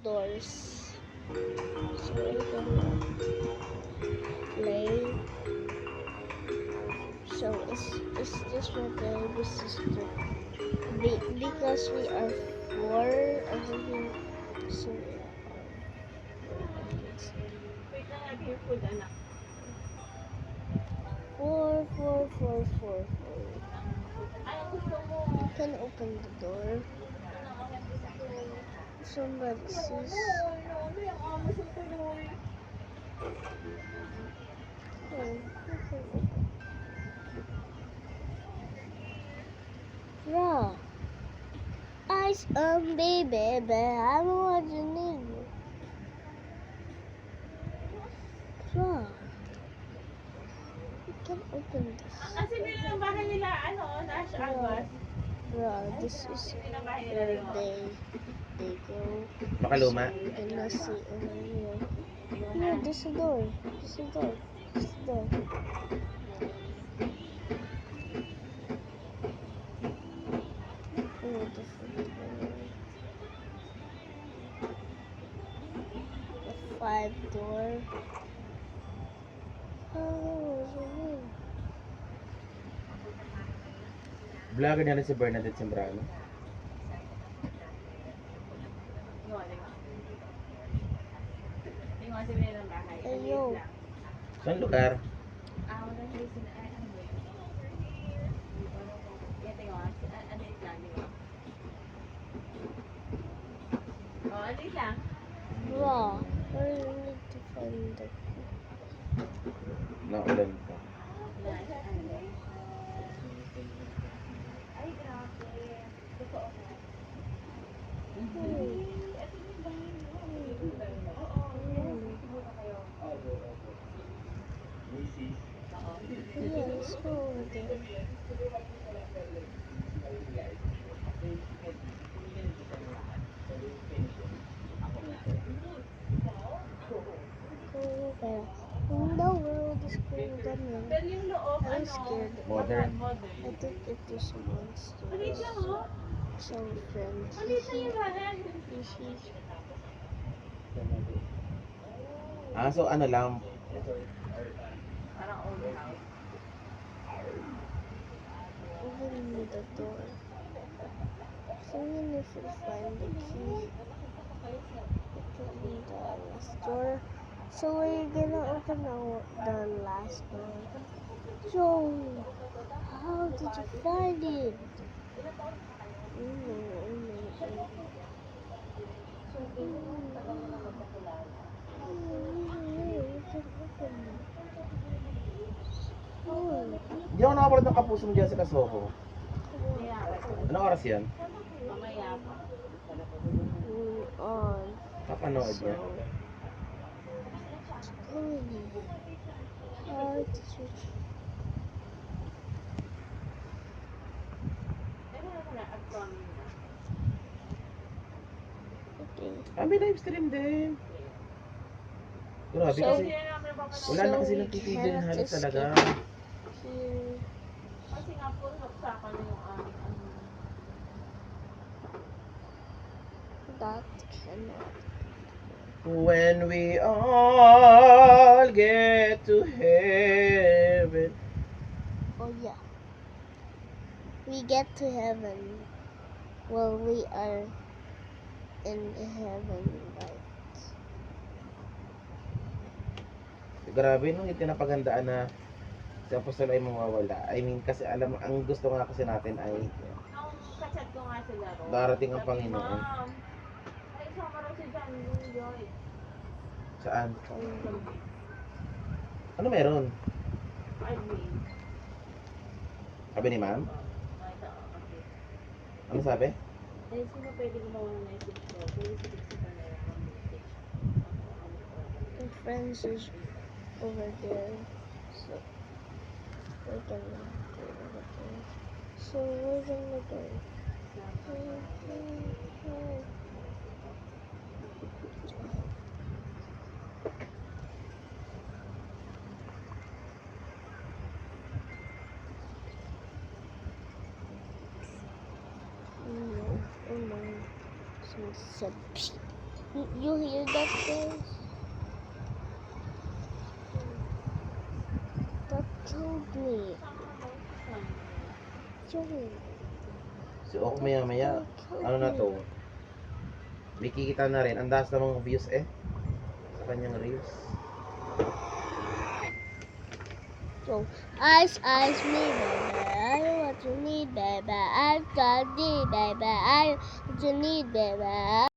doors. So we're gonna play. So is this my baby sister? Because we are four over here. So yeah. Wait lang natin yung food, anak. Four, four, four, four, four. Ano gusto mo? You can open the door. Somebody sees. Ano yung amo sa tuloy? Oh, you can open. Yeah. Ice baby, but I don't want to need you. Yeah. You can open this. Kasi nila ng bahay nila, ano, Nash Abbas. Bro, this is where they go. Makaluma. So we're gonna see over here. Here, there's a door. There's a door. There's a door. Oh, different door. A 5 door. Oh, what's your name? Vlogger na rin si Bernadette Sembrano. Tingnan kasi nila ng bahay. Ayo. Saan lugar? Wala sila sila, ay, ano ba yun? Yan, tingnan. Andit lang, tingnan. Andit lang. Bro, where you need to find the Naulan pa. Nash Abbas. Ay, grabe. Totoo ka. Yes, over there. Cool there. The world is cold and Pero yung loob, I'm ano? scared. Modern. I think it is monsters. Maliit lang, oh. So friends. Maliit lang yung bahay. So ano lang, Parang old house. Open the door. Someone if we find the key. Open the last door. So we're gonna open the last door. So how did you find it? Oh no, oh no, di ako nakapulot ng kapuso mo dyan sa Kasoho. Kaya, Anong oras yan? mamaya pa. on. Papanood So, yan. how did you okay. May live stream din. Grabe So, kasi, wala na kasi nagtitigil can't halos talaga. escape here. Kasi nga po, saksakan yung That cannot. When we all get to heaven. Oh yeah. We get to heaven. Well, we are in heaven, right? Grabe nung itinapagandaan na si Apostol ay mawawala. I mean, kasi alam, ang gusto nga kasi natin ay Nung kachat ko nga sila ro. Darating ang Panginoon. Ma'am, ay isama raw si John Joy. saan. Ano meron? I mean, Sabi ni ma'am? ito, okay. Ano sabi? Eh, sino pwede gumawa ng message ko? Pwede si Dixie pa na lang ang message. My friends is over there. So we're gonna go over there. So we're gonna go. Oh no. So You hear that, guys? That told me. Joey. So ako maya-maya, ano na to? May kikita na rin. Ang daas namang views sa kanyang reels. So, ice, me, baby. I know what you need, baby. I got it, baby. I know what you need, baby.